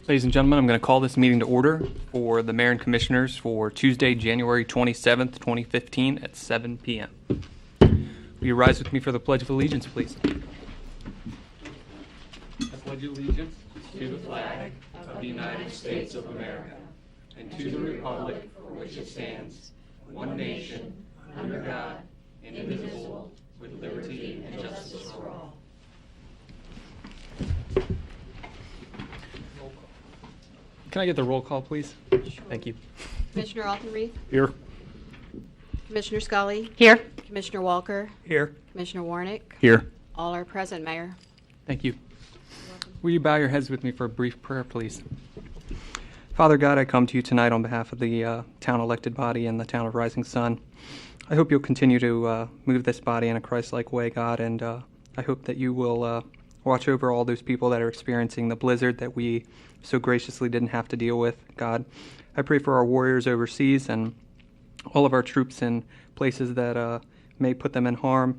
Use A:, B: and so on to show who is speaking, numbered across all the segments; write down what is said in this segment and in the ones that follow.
A: Ladies and gentlemen, I'm going to call this meeting to order for the Mayor and Commissioners for Tuesday, January 27th, 2015 at 7 p.m. Will you rise with me for the Pledge of Allegiance, please? I pledge allegiance to the flag of the United States of America and to the republic for which it stands, one nation, under God, indivisible, with liberty and justice for all. Can I get the roll call, please? Sure. Thank you.
B: Commissioner Altenreith?
C: Here.
B: Commissioner Scully?
D: Here.
B: Commissioner Walker?
A: Here.
B: Commissioner Warnick?
C: Here.
B: All are present, Mayor.
A: Thank you. Will you bow your heads with me for a brief prayer, please? Father God, I come to you tonight on behalf of the town elected body and the town of Rising Sun. I hope you'll continue to move this body in a Christ-like way, God, and I hope that you will watch over all those people that are experiencing the blizzard that we so graciously didn't have to deal with, God. I pray for our warriors overseas and all of our troops in places that may put them in harm.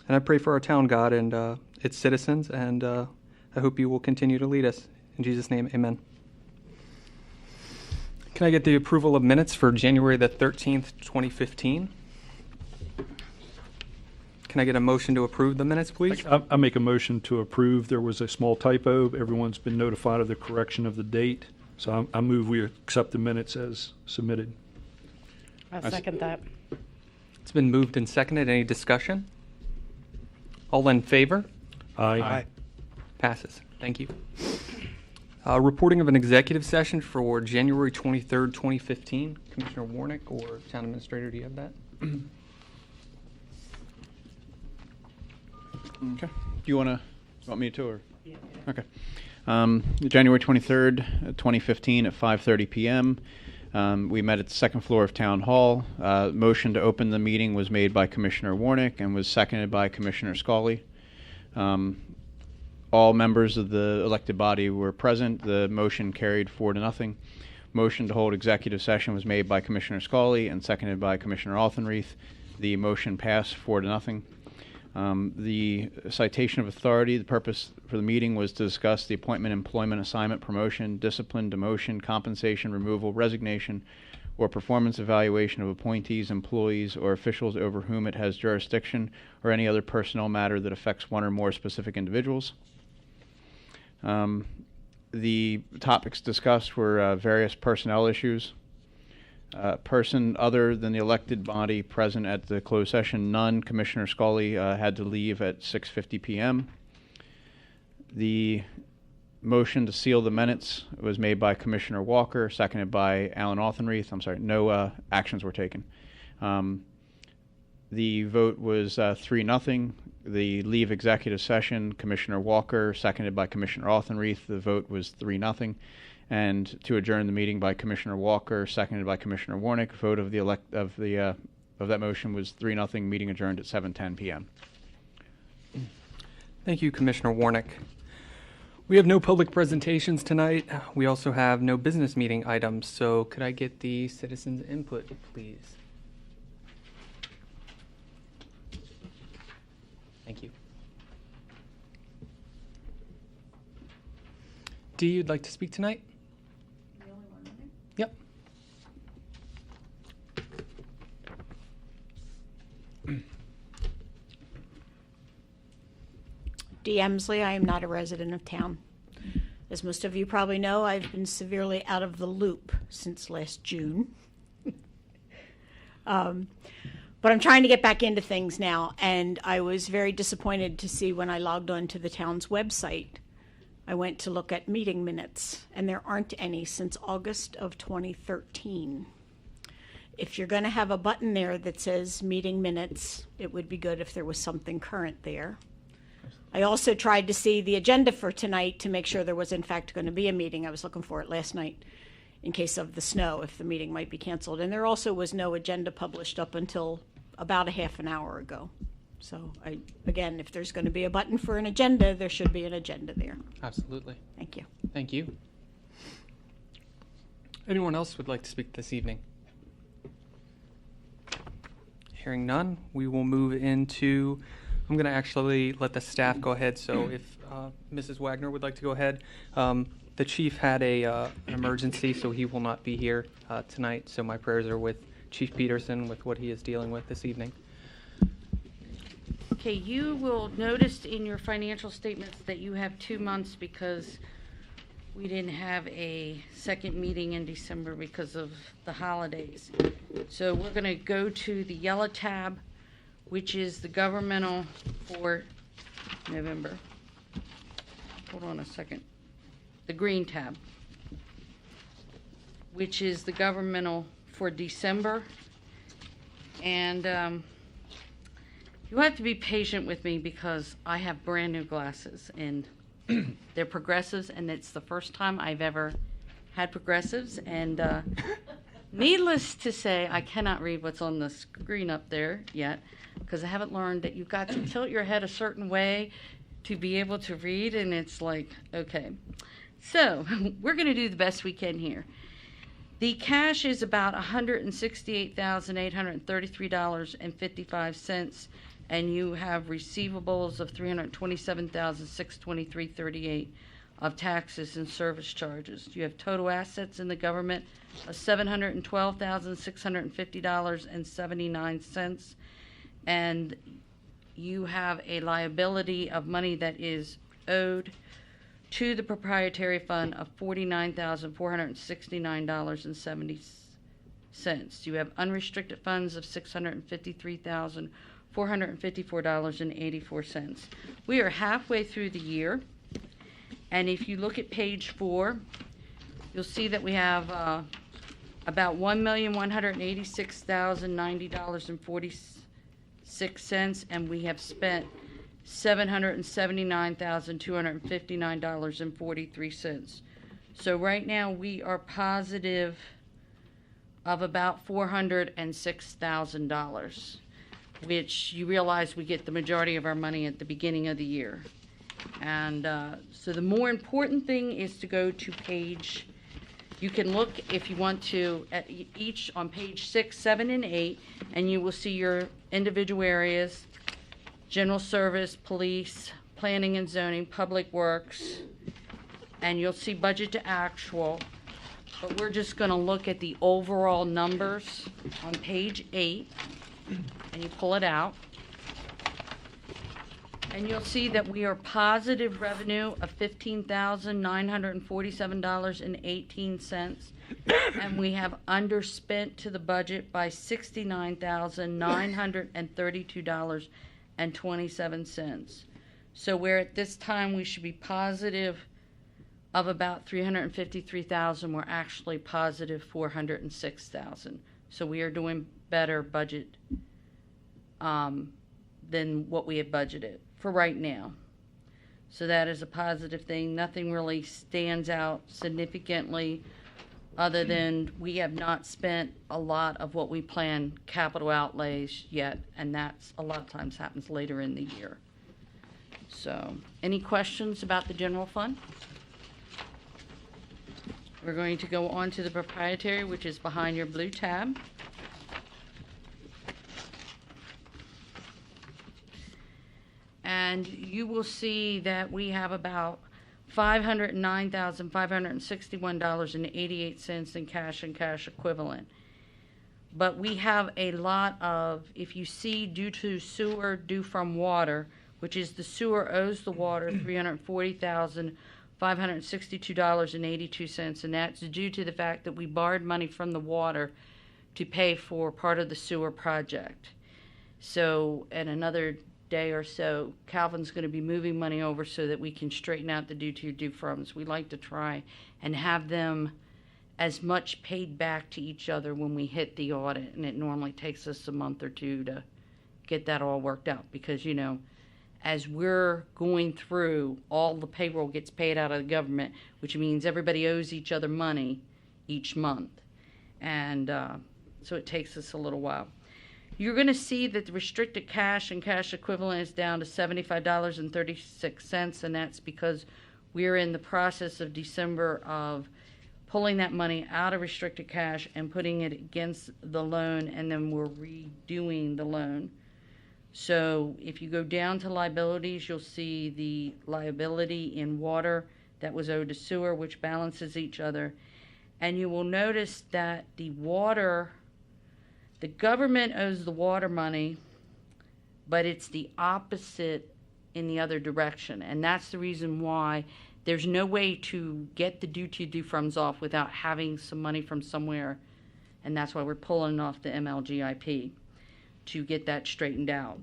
A: And I pray for our town, God, and its citizens, and I hope you will continue to lead us. In Jesus' name, amen. Can I get the approval of minutes for January the 13th, 2015? Can I get a motion to approve the minutes, please?
C: I make a motion to approve. There was a small typo. Everyone's been notified of the correction of the date. So I move we accept the minutes as submitted.
D: I'll second that.
A: It's been moved and seconded. Any discussion? All in favor?
C: Aye.
A: Passes. Thank you. Reporting of an executive session for January 23rd, 2015. Commissioner Warnick or Town Administrator, do you have that?
E: Okay. Do you want me to, or? Yeah. Okay. January 23rd, 2015 at 5:30 p.m. We met at the second floor of Town Hall. Motion to open the meeting was made by Commissioner Warnick and was seconded by Commissioner Scully. All members of the elected body were present. The motion carried 4-0. Motion to hold executive session was made by Commissioner Scully and seconded by Commissioner Altenreith. The motion passed 4-0. The citation of authority, the purpose for the meeting was to discuss the appointment, employment, assignment, promotion, discipline, demotion, compensation, removal, resignation, or performance evaluation of appointees, employees, or officials over whom it has jurisdiction, or any other personnel matter that affects one or more specific individuals. The topics discussed were various personnel issues. Person other than the elected body present at the closed session, none. Commissioner Scully had to leave at 6:50 p.m. The motion to seal the minutes was made by Commissioner Walker, seconded by Alan Altenreith. I'm sorry, no actions were taken. The vote was 3-0. The leave executive session, Commissioner Walker, seconded by Commissioner Altenreith. The vote was 3-0. And to adjourn the meeting by Commissioner Walker, seconded by Commissioner Warnick. Vote of that motion was 3-0. Meeting adjourned at 7:10 p.m.
A: Thank you, Commissioner Warnick. We have no public presentations tonight. We also have no business meeting items. So could I get the citizens' input, please? Thank you. Dee, you'd like to speak tonight? Yep.
D: Dee Emsley, I am not a resident of town. As most of you probably know, I've been severely out of the loop since last June. But I'm trying to get back into things now, and I was very disappointed to see when I logged on to the town's website. I went to look at meeting minutes, and there aren't any since August of 2013. If you're going to have a button there that says meeting minutes, it would be good if there was something current there. I also tried to see the agenda for tonight to make sure there was in fact going to be a meeting. I was looking for it last night in case of the snow, if the meeting might be canceled. And there also was no agenda published up until about a half an hour ago. So, again, if there's going to be a button for an agenda, there should be an agenda there.
A: Absolutely.
D: Thank you.
A: Thank you. Anyone else would like to speak this evening? Hearing none, we will move into, I'm going to actually let the staff go ahead. So if Mrs. Wagner would like to go ahead. The chief had an emergency, so he will not be here tonight. So my prayers are with Chief Peterson with what he is dealing with this evening.
F: Okay, you will notice in your financial statements that you have 2 months because we didn't have a second meeting in December because of the holidays. So we're going to go to the yellow tab, which is the governmental for November. Hold on a second. The green tab, which is the governmental for December. And you have to be patient with me because I have brand new glasses and they're progressives, and it's the first time I've ever had progressives. And needless to say, I cannot read what's on the screen up there yet because I haven't learned that you've got to tilt your head a certain way to be able to read, and it's like, okay. So we're going to do the best we can here. The cash is about $168,833.55, and you have receivables of $327,623.38 of taxes and service charges. You have total assets in the government of $712,650.79, and you have a liability of money that is owed to the proprietary fund of $49,469.70. You have unrestricted funds of $653,454.84. We are halfway through the year, and if you look at page 4, you'll see that we have about $1,186,090.46, and we have spent $779,259.43. So right now we are positive of about $406,000, which you realize we get the majority of our money at the beginning of the year. And so the more important thing is to go to page, you can look if you want to at each on page 6, 7, and 8, and you will see your individual areas: general service, police, planning and zoning, public works, and you'll see budget to actual. But we're just going to look at the overall numbers on page 8, and you pull it out. And you'll see that we are positive revenue of $15,947.18, and we have underspent to the budget by $69,932.27. So where at this time we should be positive of about $353,000, we're actually positive $406,000. So we are doing better budget than what we have budgeted for right now. So that is a positive thing. Nothing really stands out significantly other than we have not spent a lot of what we plan capital outlays yet, and that's a lot of times happens later in the year. So, any questions about the general fund? We're going to go on to the proprietary, which is behind your blue tab. And you will see that we have about $509,561.88 in cash and cash equivalent. But we have a lot of, if you see due to sewer, due from water, which is the sewer owes the water $340,562.82, and that's due to the fact that we borrowed money from the water to pay for part of the sewer project. So, in another day or so, Calvin's going to be moving money over so that we can straighten out the due to, due froms. We like to try and have them as much paid back to each other when we hit the audit, and it normally takes us a month or two to get that all worked out because, you know, as we're going through, all the payroll gets paid out of the government, which means everybody owes each other money each month. And so it takes us a little while. You're going to see that the restricted cash and cash equivalent is down to $75.36, and that's because we're in the process of December of pulling that money out of restricted cash and putting it against the loan, and then we're redoing the loan. So if you go down to liabilities, you'll see the liability in water that was owed to sewer, which balances each other. And you will notice that the government owes the water money, but it's the opposite in the other direction. And that's the reason why there's no way to get the due funds off without having some money from somewhere. And that's why we're pulling off the MLGIP to get that straightened out.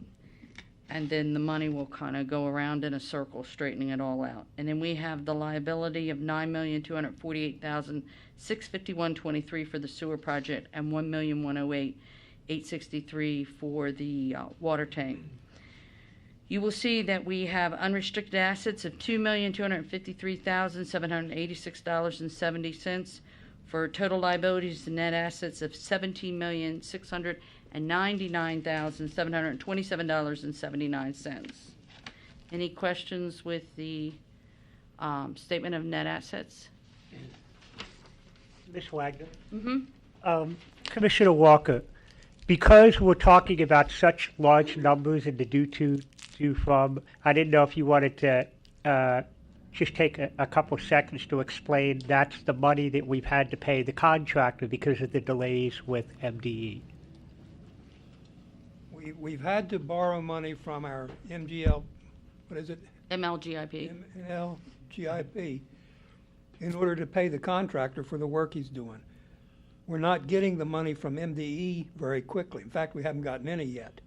F: And then the money will kind of go around in a circle, straightening it all out. And then we have the liability of $9,248,651.23 for the sewer project and $1,108,863 for the water tank. You will see that we have unrestricted assets of $2,253,786.70 for total liabilities and net assets of $17,699,727.79. Any questions with the statement of net assets?
G: Ms. Wagner?
F: Mm-hmm.
G: Commissioner Walker, because we're talking about such large numbers in the due from, I didn't know if you wanted to just take a couple seconds to explain that's the money that we've had to pay the contractor because of the delays with MDE.
H: We've had to borrow money from our MLGIP in order to pay the contractor for the work he's doing. We're not getting the money from MDE very quickly. In fact, we haven't gotten any yet.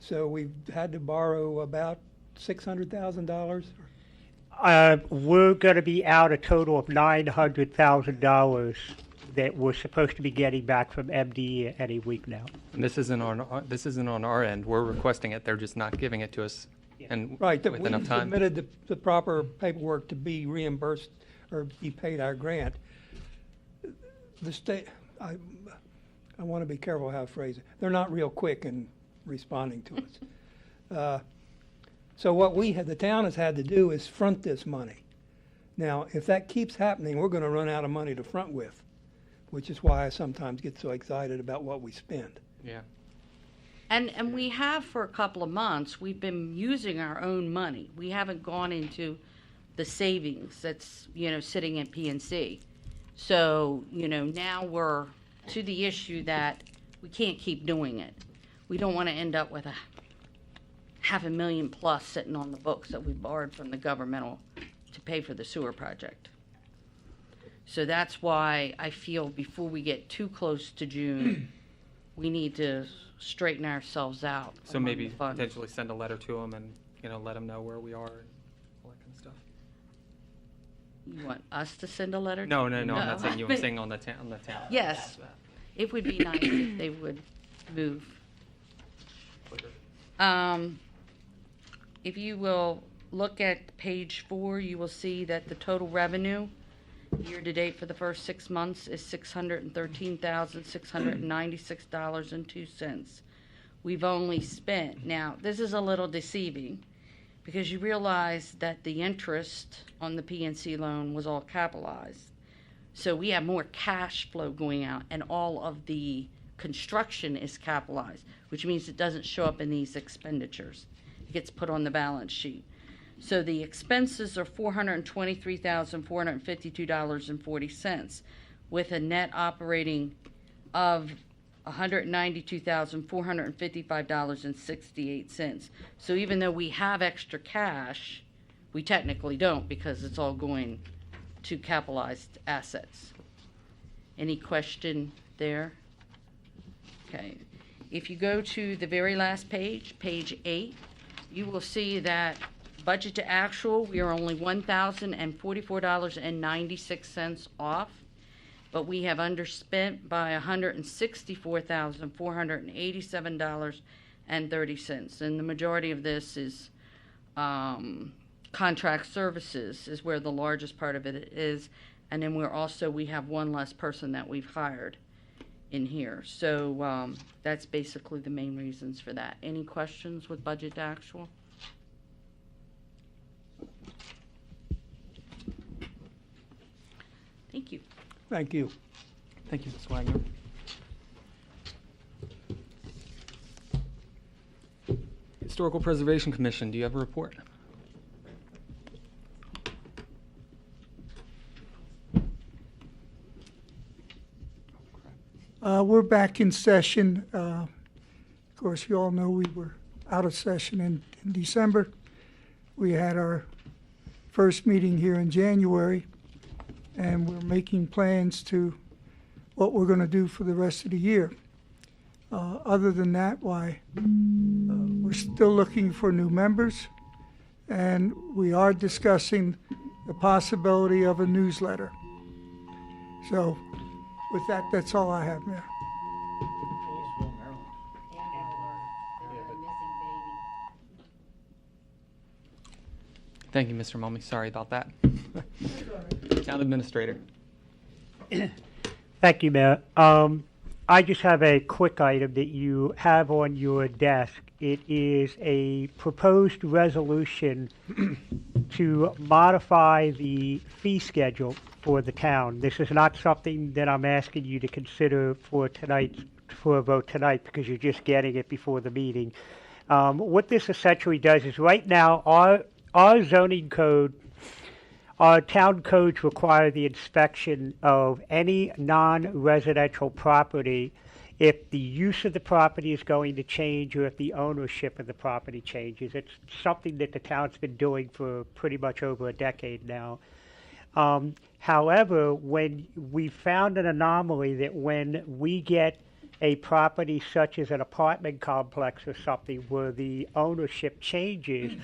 H: So we've had to borrow about $600,000.
G: We're going to be out a total of $900,000 that we're supposed to be getting back from MDE any week now.
A: And this isn't on our end. We're requesting it. They're just not giving it to us. And
H: Right, that
A: with
H: we
A: enough time.
H: submitted the proper paperwork to be reimbursed or be paid our grant. The state, I want to be careful how I phrase it. They're not real quick in responding to us. So what the town has had to do is front this money. Now, if that keeps happening, we're going to run out of money to front with, which is why I sometimes get so excited about what we spend.
A: Yeah.
F: And we have for a couple of months, we've been using our own money. We haven't gone into the savings that's, sitting at PNC. So, now we're to the issue that we can't keep doing it. We don't want to end up with a $500,000 plus sitting on the books that we borrowed from the governmental to pay for the sewer project. So that's why I feel before we get too close to June, we need to straighten ourselves out.
A: So
F: among
A: maybe
F: the funds.
A: potentially send a letter to them and, let them know where we are and all that kind of stuff.
F: You want us to send a letter?
A: No, I'm not saying you. I'm saying on the town.
F: Yes, it would be nice if they would move. If you will look at page 4, you will see that the total revenue year-to-date for the first 6 months is $613,696.02. We've only spent, now, this is a little deceiving, because you realize that the interest on the PNC loan was all capitalized. So we have more cash flow going out, and all of the construction is capitalized, which means it doesn't show up in these expenditures. It gets put on the balance sheet. So the expenses are $423,452.40, with a net operating of $192,455.68. So even though we have extra cash, we technically don't, because it's all going to capitalized assets. Any question there? Okay. If you go to the very last page, page 8, you will see that budget to actual, we are only $1,044.96 off, but we have underspent by $164,487.30. And the majority of this is contract services is where the largest part of it is. And then we have one less person that we've hired in here. So that's basically the main reasons for that. Any questions with budget to actual? Thank you.
H: Thank you.
A: Thank you, Ms. Wagner. Historical Preservation Commission, do you have a report?
I: We're back in session. Of course, you all know we were out of session in December. We had our first meeting here in January, and we're making plans to what we're going to do for the rest of the year. Other than that, we're still looking for new members, and we are discussing the possibility of a newsletter. So with that, that's all I have, Mayor.
A: Thank you, Mr. Mulmy. Sorry about that. Town Administrator.
G: Thank you, Mayor. I just have a quick item that you have on your desk. It is a proposed resolution to modify the fee schedule for the town. This is not something that I'm asking you to consider for a vote tonight, because you're just getting it before the meeting. What this essentially does is, right now, our zoning code, our town codes require the inspection of any non-residential property if the use of the property is going to change or if the ownership of the property changes. It's something that the town's been doing for pretty much over a decade now. However, when we found an anomaly that when we get a property such as an apartment complex or something where the ownership changes,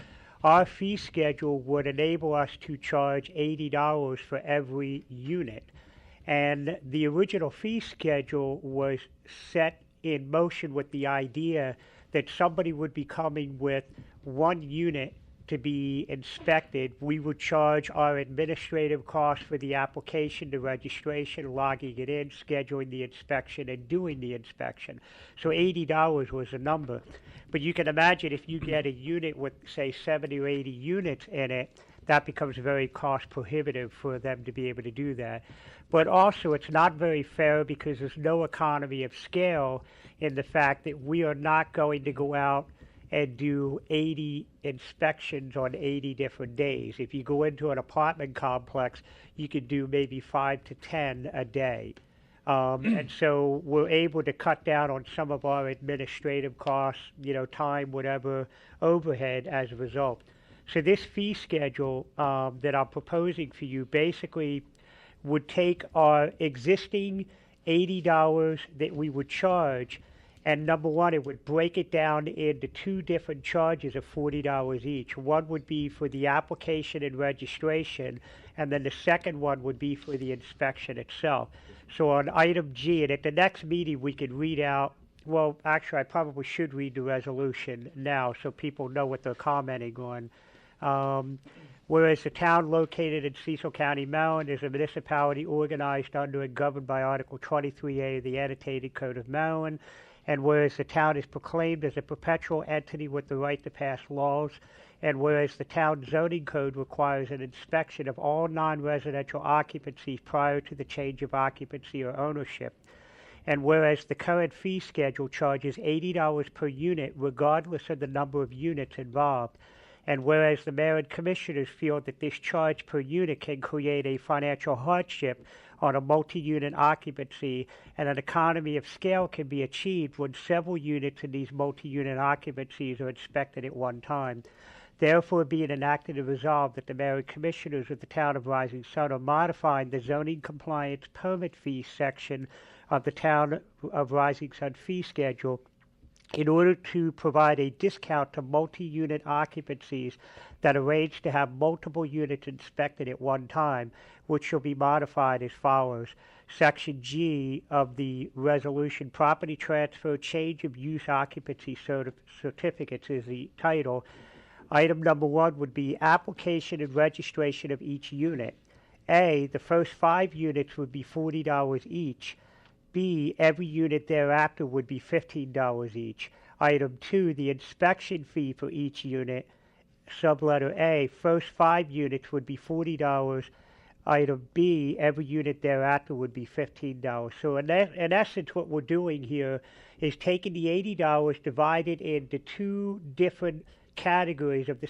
G: our fee schedule would enable us to charge $80 for every unit. And the original fee schedule was set in motion with the idea that somebody would be coming with one unit to be inspected. We would charge our administrative costs for the application, the registration, logging it in, scheduling the inspection, and doing the inspection. So $80 was the number. But you can imagine if you get a unit with, say, 70 or 80 units in it, that becomes very cost prohibitive for them to be able to do that. But also, it's not very fair because there's no economy of scale in the fact that we are not going to go out and do 80 inspections on 80 different days. If you go into an apartment complex, you could do maybe 5 to 10 a day. And so we're able to cut down on some of our administrative costs, time, whatever, overhead as a result. So this fee schedule that I'm proposing for you basically would take our existing $80 that we would charge, and number one, it would break it down into two different charges of $40 each. One would be for the application and registration, and then the second one would be for the inspection itself. So on item G, and at the next meeting, we could read out, well, actually, I probably should read the resolution now so people know what they're commenting on. Whereas the town located in Cecil County, Maryland, is a municipality organized under and governed by Article 23A of the Annotated Code of Maryland, and whereas the town is proclaimed as a perpetual entity with the right to pass laws, and whereas the town zoning code requires an inspection of all non-residential occupancies prior to the change of occupancy or ownership, and whereas the current fee schedule charges $80 per unit regardless of the number of units involved, and whereas the mayor and commissioners feel that this charge per unit can create a financial hardship on a multi-unit occupancy, and an economy of scale can be achieved when several units in these multi-unit occupancies are inspected at one time. Therefore, be it enacted and resolved that the mayor and commissioners of the town of Rising Sun are modifying the zoning compliance permit fee section of the town of Rising Sun fee schedule in order to provide a discount to multi-unit occupancies that arrange to have multiple units inspected at one time, which shall be modified as follows. Section G of the resolution, property transfer, change of use occupancy certificates is the title. Item number 1 would be application and registration of each unit. A, the first 5 units would be $40 each. B, every unit thereafter would be $15 each. Item 2, the inspection fee for each unit. Subletter A, first 5 units would be $40. Item B, every unit thereafter would be $15. So in essence, what we're doing here is taking the $80, divided into 2 different categories of the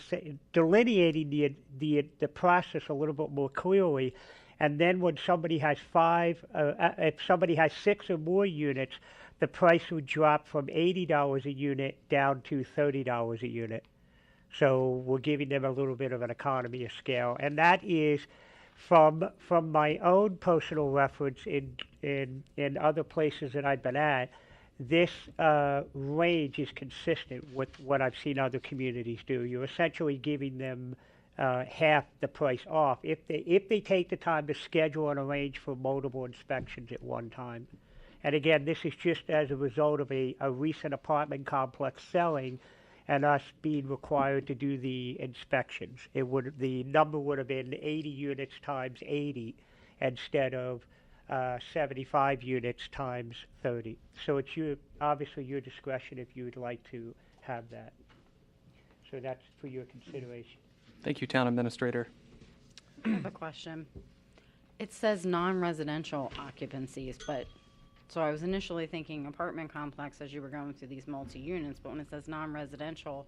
G: delineating the process a little bit more clearly, And then when somebody has if somebody has 6 or more units, the price would drop from $80 a unit down to $30 a unit. So we're giving them a little bit of an economy of scale, and that is from my own personal reference in other places that I've been at. This range is consistent with what I've seen other communities do. You're essentially giving them half the price off if they take the time to schedule and arrange for multiple inspections at one time. And again, this is just as a result of a recent apartment complex selling and us being required to do the inspections. The number would have been 80 units times 80 instead of 75 units times 30. So it's obviously your discretion if you would like to have that. So that's for your consideration.
A: Thank you, Town Administrator.
J: I have a question. It says non-residential occupancies, but, so I was initially thinking apartment complex as you were going through these multi-units, but when it says non-residential,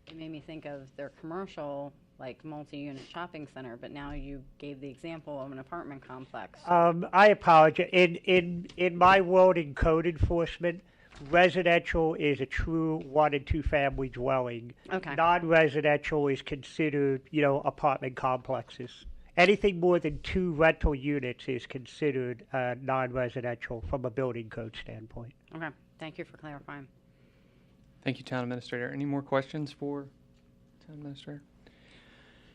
J: it made me think of their commercial, like multi-unit shopping center, but now you gave the example of an apartment complex.
G: I apologize. In my world in code enforcement, residential is a true 1 and 2 family dwelling.
J: Okay.
G: Non-residential is considered, apartment complexes. Anything more than 2 rental units is considered non-residential from a building code standpoint.
J: Okay, thank you for clarifying.
A: Thank you, Town Administrator. Any more questions for Town Administrator?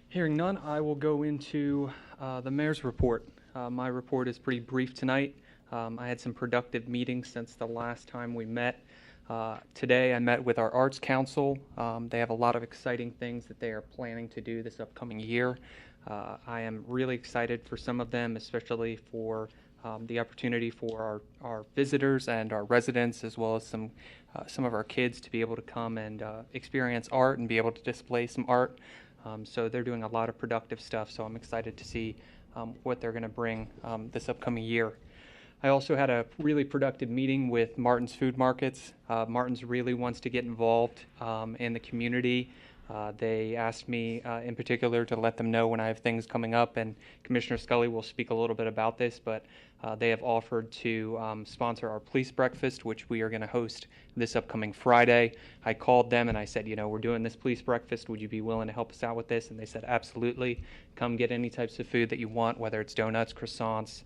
A: Hearing none, I will go into the Mayor's report. My report is pretty brief tonight. I had some productive meetings since the last time we met. Today I met with our Arts Council. They have a lot of exciting things that they are planning to do this upcoming year. I am really excited for some of them, especially for the opportunity for our visitors and our residents, as well as some of our kids to be able to come and experience art and be able to display some art. So they're doing a lot of productive stuff, so I'm excited to see what they're going to bring this upcoming year. I also had a really productive meeting with Martin's Food Markets. Martin's really wants to get involved in the community. They asked me in particular to let them know when I have things coming up, and Commissioner Scully will speak a little bit about this, but they have offered to sponsor our police breakfast, which we are going to host this upcoming Friday. I called them and I said, we're doing this police breakfast. Would you be willing to help us out with this? And they said, absolutely. Come get any types of food that you want, whether it's donuts, croissants,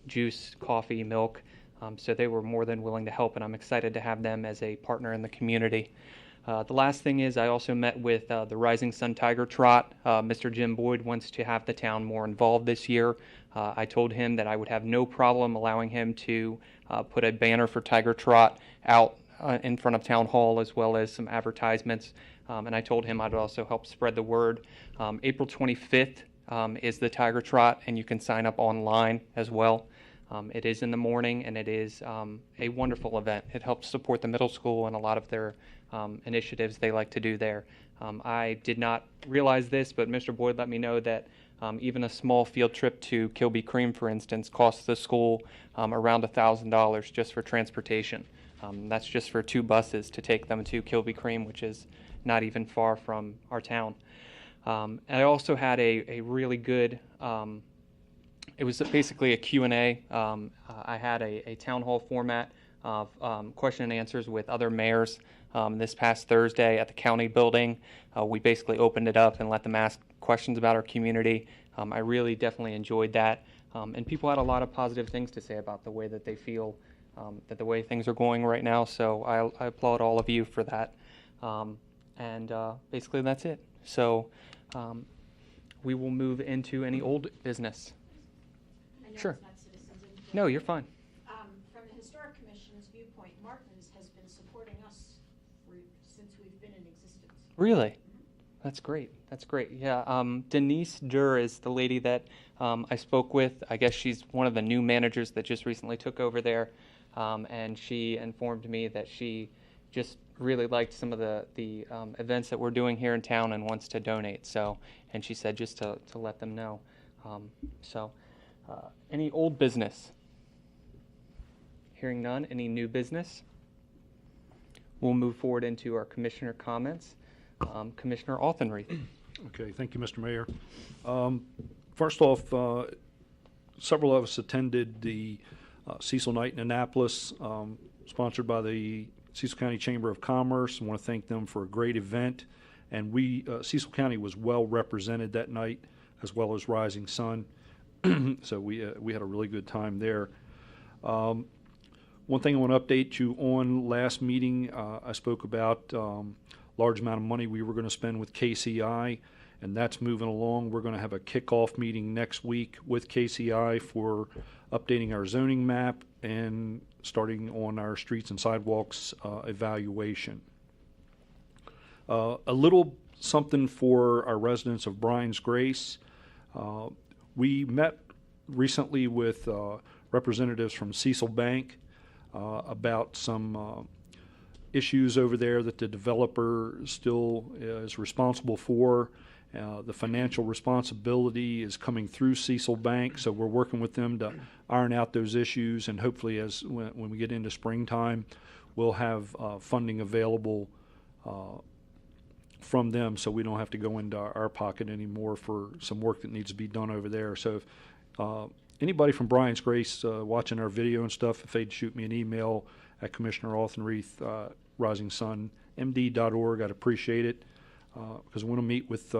A: juice, coffee, milk. So they were more than willing to help, and I'm excited to have them as a partner in the community. The last thing is I also met with the Rising Sun Tiger Trot. Mr. Jim Boyd wants to have the town more involved this year. I told him that I would have no problem allowing him to put a banner for Tiger Trot out in front of Town Hall, as well as some advertisements. And I told him I'd also help spread the word. April 25th is the Tiger Trot, and you can sign up online as well. It is in the morning, and it is a wonderful event. It helps support the middle school and a lot of their initiatives they like to do there. I did not realize this, but Mr. Boyd let me know that even a small field trip to Kilby Cream, for instance, costs the school around $1,000 just for transportation. That's just for 2 buses to take them to Kilby Cream, which is not even far from our town. I also had a really good it was basically a Q&A. I had a town hall format of question and answers with other mayors this past Thursday at the county building. We basically opened it up and let them ask questions about our community. I really definitely enjoyed that. And people had a lot of positive things to say about the way that they feel that the way things are going right now. So I applaud all of you for that. And basically that's it. So we will move into any old business. Sure.
D: It's not citizens input.
A: No, you're fine.
D: From the Historic Commission's viewpoint, Martin's has been supporting us since we've been in existence.
A: Really? That's great. That's great. Yeah. Denise Durr is the lady that I spoke with. I guess she's one of the new managers that just recently took over there. And she informed me that she just really liked some of the events that we're doing here in town and wants to donate. So, and she said just to let them know. Any old business? Hearing none. Any new business? We'll move forward into our commissioner comments. Commissioner Altenreith.
C: Okay, thank you, Mr. Mayor. First off, several of us attended the Cecil Night in Annapolis, sponsored by the Cecil County Chamber of Commerce. I want to thank them for a great event. And Cecil County was well represented that night, as well as Rising Sun. So we had a really good time there. One thing I want to update you on, last meeting, I spoke about large amount of money we were going to spend with KCI, and that's moving along. We're going to have a kickoff meeting next week with KCI for updating our zoning map and starting on our streets and sidewalks evaluation. A little something for our residents of Bryan's Grace. We met recently with representatives from Cecil Bank about some issues over there that the developer still is responsible for. The financial responsibility is coming through Cecil Bank, so we're working with them to iron out those issues, and hopefully when we get into springtime, we'll have funding available from them, so we don't have to go into our pocket anymore for some work that needs to be done over there. So if anybody from Bryan's Grace watching our video and stuff, if they'd shoot me an email at Commissioner Altenreith, risingsunmd.org, I'd appreciate it, because I want to meet with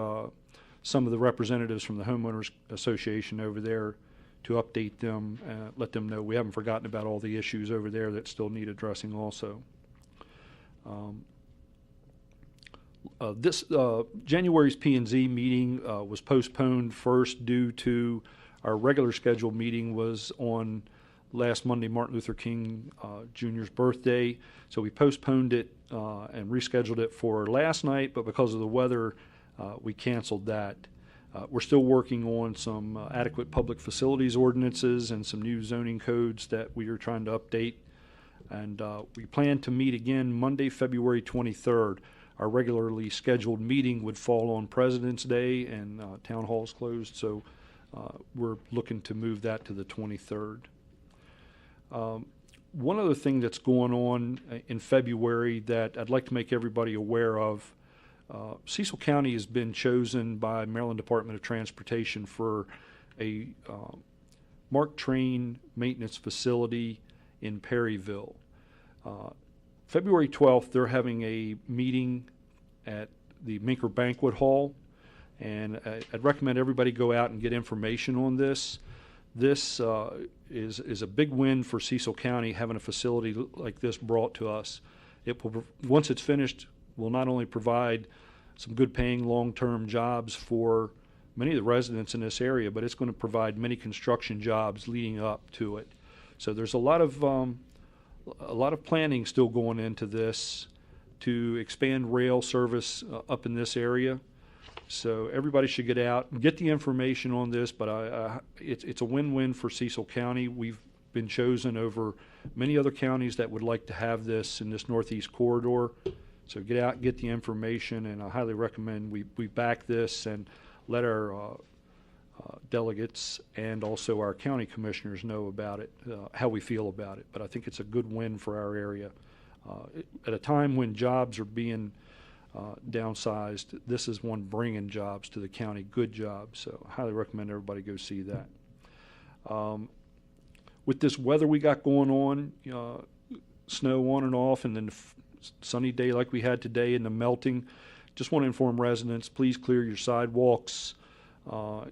C: some of the representatives from the Homeowners Association over there to update them, let them know we haven't forgotten about all the issues over there that still need addressing also. This January's P&Z meeting was postponed first due to our regular scheduled meeting was on last Monday, Martin Luther King Jr.'s birthday. So we postponed it and rescheduled it for last night, but because of the weather, we canceled that. We're still working on some adequate public facilities ordinances and some new zoning codes that we are trying to update. And we plan to meet again Monday, February 23rd. Our regularly scheduled meeting would fall on President's Day, and Town Hall's closed, so we're looking to move that to the 23rd. One other thing that's going on in February that I'd like to make everybody aware of, Cecil County has been chosen by Maryland Department of Transportation for a MARC train maintenance facility in Perryville. February 12th, they're having a meeting at the Minker Banquet Hall, and I'd recommend everybody go out and get information on this. This is a big win for Cecil County, having a facility like this brought to us. It will, once it's finished, will not only provide some good paying long-term jobs for many of the residents in this area, but it's going to provide many construction jobs leading up to it. So there's a lot of planning still going into this to expand rail service up in this area. So everybody should get out and get the information on this, but it's a win-win for Cecil County. We've been chosen over many other counties that would like to have this in this northeast corridor. So get out, get the information, and I highly recommend we back this and let our delegates and also our county commissioners know about it, how we feel about it. But I think it's a good win for our area. At a time when jobs are being downsized, this is one bringing jobs to the county, good jobs. So I highly recommend everybody go see that. With this weather we got going on, snow on and off, and then sunny day like we had today and the melting, just want to inform residents, please clear your sidewalks. For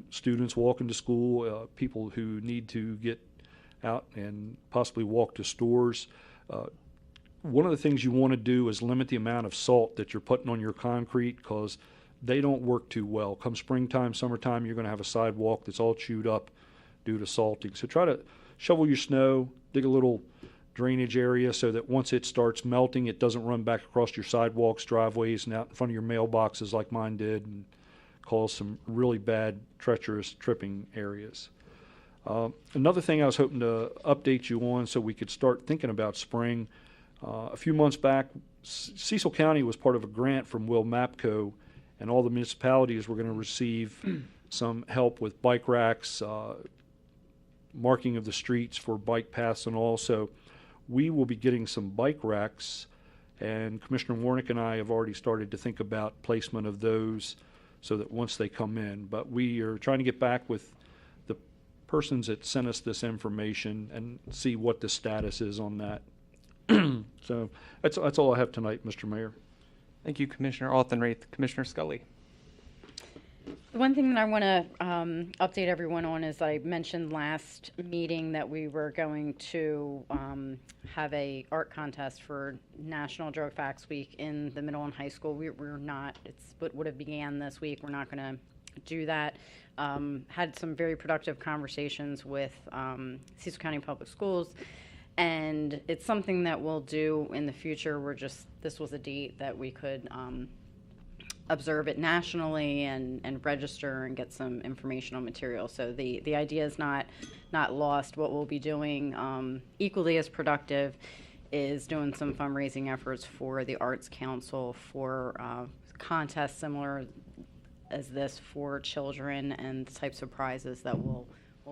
C: students walking to school, people who need to get out and possibly walk to stores. One of the things you want to do is limit the amount of salt that you're putting on your concrete, because they don't work too well. Come springtime, summertime, you're going to have a sidewalk that's all chewed up due to salting. So try to shovel your snow, dig a little drainage area so that once it starts melting, it doesn't run back across your sidewalks, driveways, and out in front of your mailboxes like mine did, and cause some really bad, treacherous tripping areas. Another thing I was hoping to update you on so we could start thinking about spring. A few months back, Cecil County was part of a grant from Will Mapco, and all the municipalities were going to receive some help with bike racks, marking of the streets for bike paths, and also we will be getting some bike racks, and Commissioner Warnick and I have already started to think about placement of those. so that once they come in. But we are trying to get back with the persons that sent us this information and see what the status is on that. So that's all I have tonight, Mr. Mayor.
A: Thank you, Commissioner Altenreith. Commissioner Scully.
J: The one thing that I want to update everyone on is I mentioned last meeting that we were going to have a art contest for National Drug Facts Week in the middle and high school. We're not, it's what would have began this week. We're not going to do that. Had some very productive conversations with Cecil County Public Schools, and it's something that we'll do in the future. This was a date that we could observe it nationally and register and get some informational material. So the idea is not lost. What we'll be doing equally as productive is doing some fundraising efforts for the Arts Council for contests similar as this for children and the types of prizes that we'll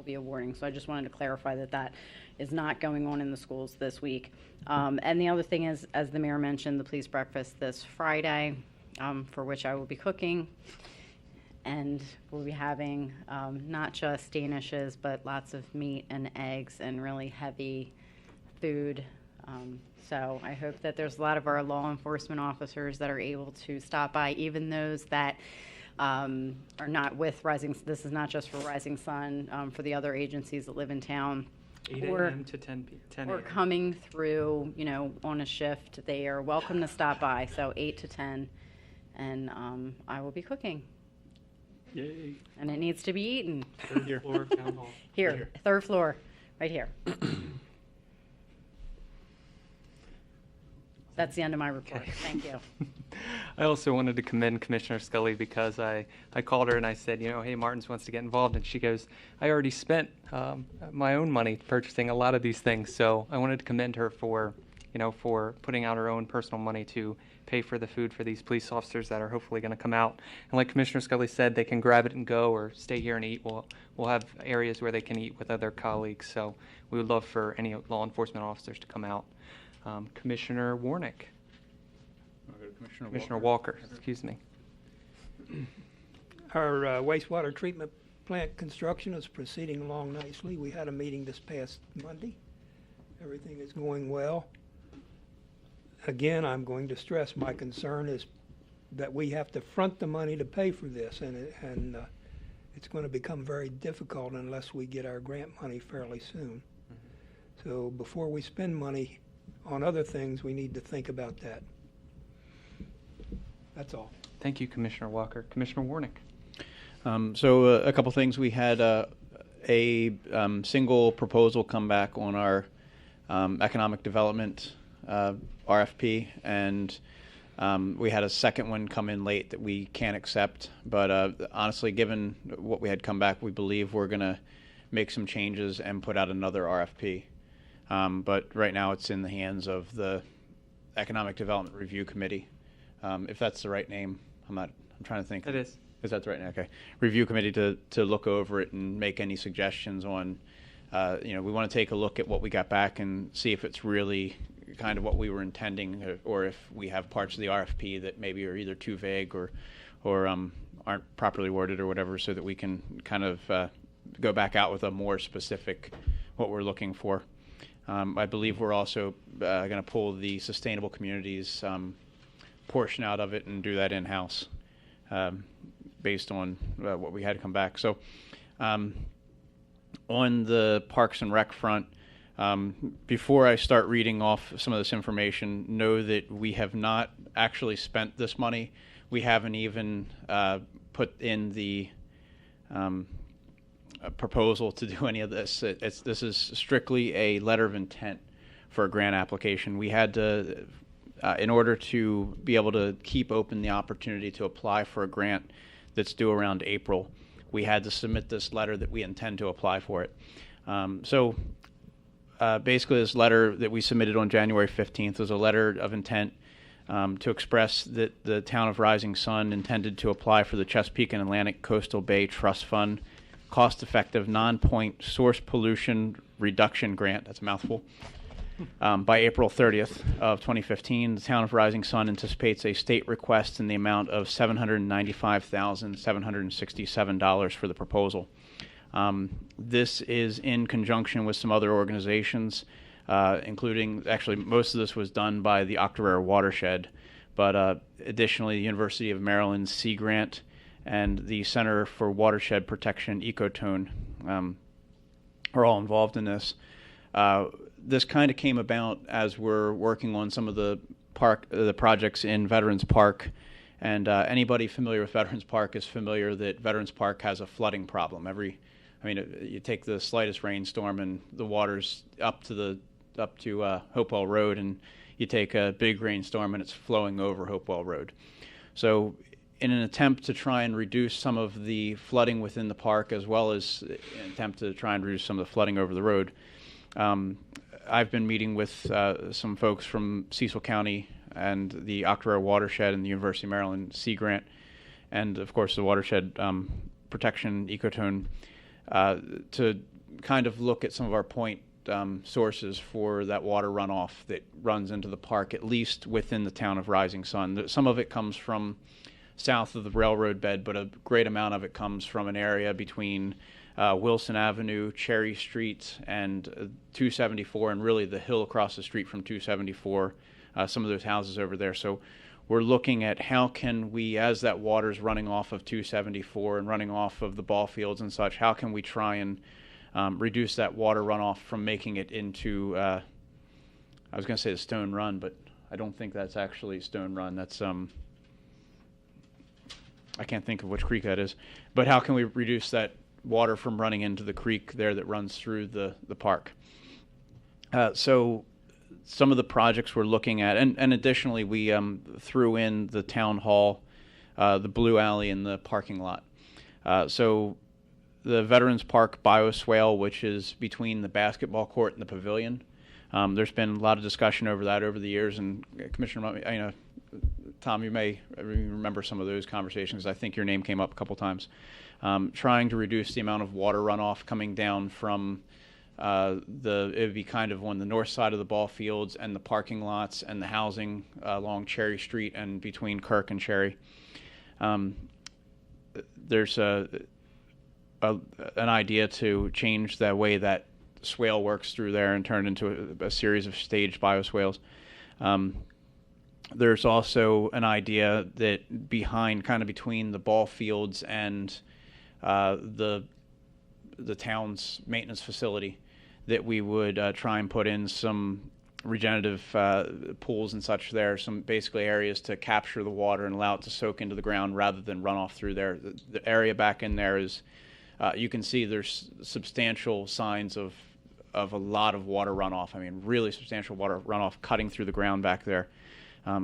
J: be awarding. So I just wanted to clarify that is not going on in the schools this week. And the other thing is, as the mayor mentioned, the police breakfast this Friday, for which I will be cooking, and we'll be having not just Danishes, but lots of meat and eggs and really heavy food. So I hope that there's a lot of our law enforcement officers that are able to stop by, even those that are not with Rising. This is not just for Rising Sun, for the other agencies that live in town.
A: 8 a.m. to 10
J: Or
A: a.m.
J: coming through, on a shift. They are welcome to stop by, so 8 to 10. And I will be cooking.
C: Yay.
J: And it needs to be eaten.
A: Third floor of Town Hall.
J: Here, third floor, right here. That's the end of my report.
A: Okay.
J: Thank you.
A: I also wanted to commend Commissioner Scully because I called her and I said, hey, Martins wants to get involved. And she goes, I already spent my own money purchasing a lot of these things. So I wanted to commend her for putting out her own personal money to pay for the food for these police officers that are hopefully going to come out. And like Commissioner Scully said, they can grab it and go or stay here and eat. We'll have areas where they can eat with other colleagues. So we would love for any law enforcement officers to come out. Commissioner Warnick. Commissioner Walker, excuse me.
H: Our wastewater treatment plant construction is proceeding along nicely. We had a meeting this past Monday. Everything is going well. Again, I'm going to stress my concern is that we have to front the money to pay for this, and it's going to become very difficult unless we get our grant money fairly soon. So before we spend money on other things, we need to think about that. That's all.
A: Thank you, Commissioner Walker. Commissioner Warnick.
E: So a couple things. We had a single proposal come back on our economic development RFP, and we had a second one come in late that we can't accept. But honestly, given what we had come back, we believe we're going to make some changes and put out another RFP. But right now it's in the hands of the Economic Development Review Committee. If that's the right name, I'm trying to think.
A: It is.
E: Is that the right name? Okay. Review Committee to look over it and make any suggestions on, we want to take a look at what we got back and see if it's really kind of what we were intending, or if we have parts of the RFP that maybe are either too vague or aren't properly worded or whatever, so that we can kind of go back out with a more specific what we're looking for. I believe we're also going to pull the sustainable communities portion out of it and do that in-house based on what we had come back. So on the Parks and Rec front, before I start reading off some of this information, know that we have not actually spent this money. We haven't even put in the proposal to do any of this. This is strictly a letter of intent for a grant application. We had to, in order to be able to keep open the opportunity to apply for a grant that's due around April, we had to submit this letter that we intend to apply for it. Basically, this letter that we submitted on January 15th was a letter of intent to express that the town of Rising Sun intended to apply for the Chesapeake and Atlantic Coastal Bay Trust Fund cost-effective non-point source pollution reduction grant, that's a mouthful, By April 30th of 2015, the town of Rising Sun anticipates a state request in the amount of $795,767 for the proposal. This is in conjunction with some other organizations, including, actually, most of this was done by the Octorara Watershed, but additionally, the University of Maryland Sea Grant and the Center for Watershed Protection, Ecotone, are all involved in this. This kind of came about as we're working on some of the projects in Veterans Park, and anybody familiar with Veterans Park is familiar that Veterans Park has a flooding problem. You take the slightest rainstorm and the water's up to Hopewell Road, and you take a big rainstorm and it's flowing over Hopewell Road. So in an attempt to try and reduce some of the flooding within the park, as well as an attempt to try and reduce some of the flooding over the road, I've been meeting with some folks from Cecil County and the Octorara Watershed and the University of Maryland Sea Grant, and of course the Watershed Protection, Ecotone, to kind of look at some of our point sources for that water runoff that runs into the park, at least within the town of Rising Sun. Some of it comes from south of the railroad bed, but a great amount of it comes from an area between Wilson Avenue, Cherry Street, and 274, and really the hill across the street from 274, some of those houses over there. So we're looking at how can we, as that water's running off of 274 and running off of the ball fields and such, how can we try and reduce that water runoff from making it into, I was going to say the Stone Run, but I don't think that's actually Stone Run. That's, I can't think of which creek that is. But how can we reduce that water from running into the creek there that runs through the park? So some of the projects we're looking at, and additionally we threw in the town hall, the Blue Alley, and the parking lot. So the Veterans Park bioswale, which is between the basketball court and the pavilion, there's been a lot of discussion over that over the years, and Commissioner, Tom, you may remember some of those conversations. I think your name came up a couple times. Trying to reduce the amount of water runoff coming down from it would be kind of on the north side of the ball fields and the parking lots and the housing along Cherry Street and between Kirk and Cherry. There's an idea to change the way that swale works through there and turn it into a series of staged bioswales. There's also an idea that kind of between the ball fields and the town's maintenance facility, that we would try and put in some regenerative pools and such there, some basically areas to capture the water and allow it to soak into the ground rather than run off through there. The area back in there is, you can see there's substantial signs of a lot of water runoff. Really substantial water runoff cutting through the ground back there.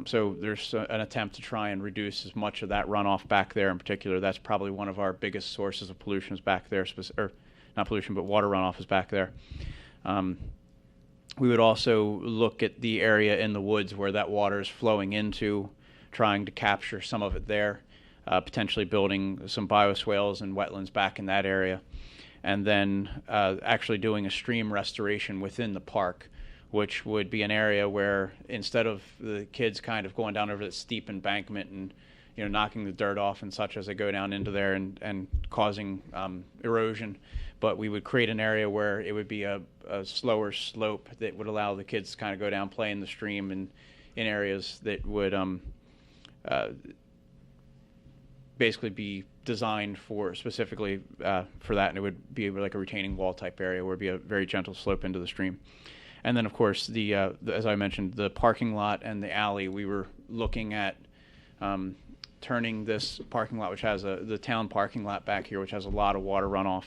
E: So there's an attempt to try and reduce as much of that runoff back there in particular. That's probably one of our biggest sources of pollution is back there, or not pollution, but water runoff is back there. We would also look at the area in the woods where that water is flowing into, trying to capture some of it there, potentially building some bioswales and wetlands back in that area, and then actually doing a stream restoration within the park, which would be an area where instead of the kids kind of going down over the steep embankment and knocking the dirt off and such as they go down into there and causing erosion, but we would create an area where it would be a slower slope that would allow the kids to kind of go down, play in the stream, and in areas that would basically be designed specifically for that, and it would be like a retaining wall type area where it would be a very gentle slope into the stream. And then, of course, as I mentioned, the parking lot and the alley, we were looking at turning this parking lot, which has the town parking lot back here, which has a lot of water runoff.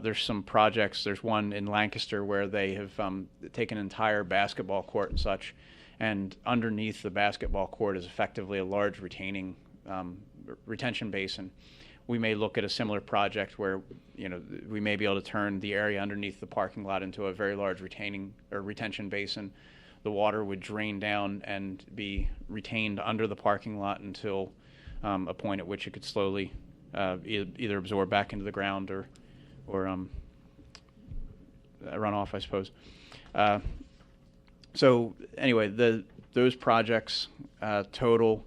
E: There's some projects. There's one in Lancaster where they have taken an entire basketball court and such, and underneath the basketball court is effectively a large retention basin. We may look at a similar project where we may be able to turn the area underneath the parking lot into a very large retention basin. The water would drain down and be retained under the parking lot until a point at which it could slowly either absorb back into the ground or run off, I suppose. So anyway, those projects total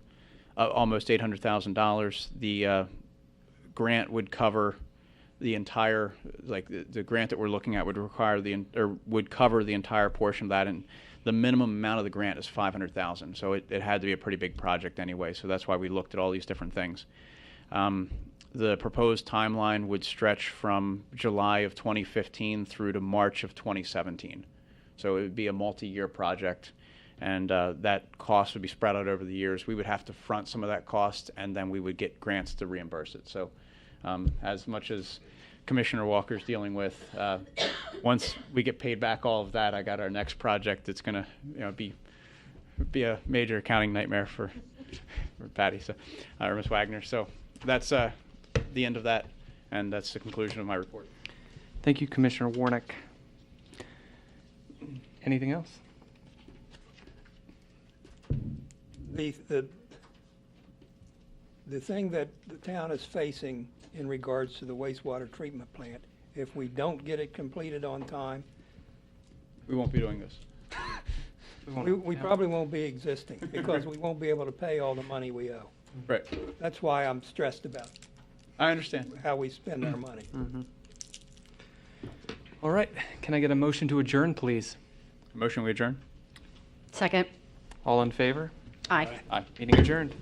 E: almost $800,000. The grant would cover the entire, like the grant that we're looking at would require would cover the entire portion of that, and the minimum amount of the grant is $500,000. So it had to be a pretty big project anyway. So that's why we looked at all these different things. The proposed timeline would stretch from July of 2015 through to March of 2017. So it would be a multi-year project, and that cost would be spread out over the years. We would have to front some of that cost, and then we would get grants to reimburse it. So as much as Commissioner Walker's dealing with, once we get paid back all of that, I got our next project that's going to be a major accounting nightmare for Patty, so, or Ms. Wagner. So that's the end of that, and that's the conclusion of my report.
A: Thank you, Commissioner Warnick. Anything else?
H: The thing that the town is facing in regards to the wastewater treatment plant, if we don't get it completed on time,
E: We won't be doing this.
H: we probably won't be existing because we won't be able to pay all the money we owe.
E: Right.
H: That's why I'm stressed about
E: I understand.
H: how we spend our money.
A: All right. Can I get a motion to adjourn, please?
E: Motion we adjourn?
B: Second.
A: All in favor?
B: Aye.
E: Aye.
A: Meeting adjourned.